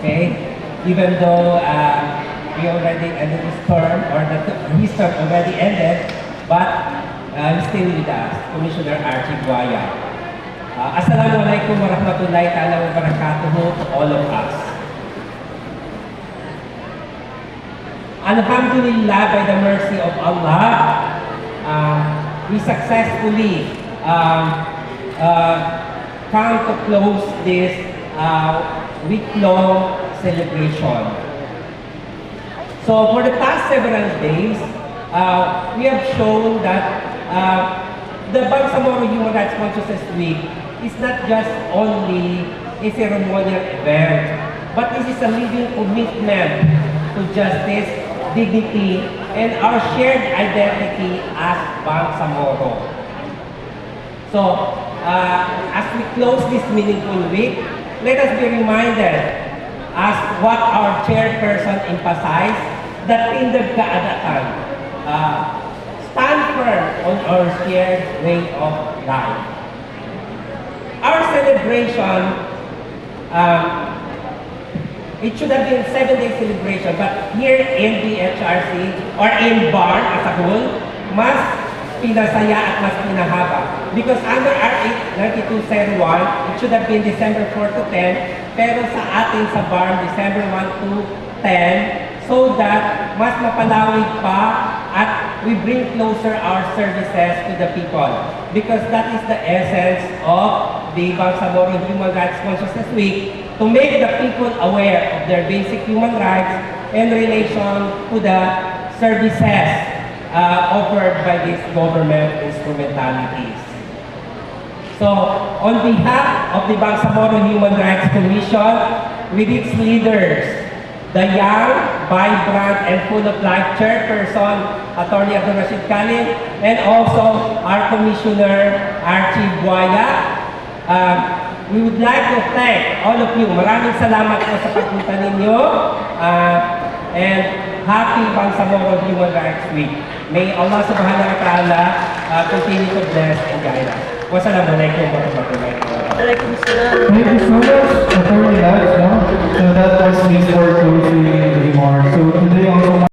Okay? Even though we already ended his term, or his term already ended, but he's still with us, Commissioner Archie Buaya. Assalamualaikum warahmatullahi ta'ala wabarakatuh to all of us. Alhamdulillah, by the mercy of Allah, we successfully come to close this week-long celebration. So for the past several days, we have shown that the Bangsamoro Human Rights Consciousness Week is not just only a ceremonial event, but this is a living commitment to justice, dignity, and our shared identity as Bangsamoro. So, as we close this meaningful week, let us be reminded as what our chairperson emphasized, that in the Kaadaan, stand firm on our shared way of life. Our celebration, it should have been a 7-day celebration, but here in BHRC, or in BARN as a whole, mas pinasaya at mas pinahaba. Because under RA 9201, it should have been December 4 to 10, pero sa atin sa BARN, December 1 to 10, so that mas mapalawig pa at we bring closer our services to the people. Because that is the essence of the Bangsamoro Human Rights Consciousness Week, to make the people aware of their basic human rights in relation to the services offered by these government instrumentalities. So, on behalf of the Bangsamoro Human Rights Commission, with its leaders, the young, vibrant, and full of life chairperson, Attorney Abdul Rashid Khalid, and also our Commissioner Archie Buaya, we would like to thank all of you. Maraming salamat po sa pagpunta ninyo. And happy Bangsamoro Human Rights Week. May Allah subhanahu wa ta'ala continue to bless and guide us. Wassalamualaikum warahmatullahi wabarakatuh. Thank you so much, Attorney Lodge. So that was his for closing remarks. So today also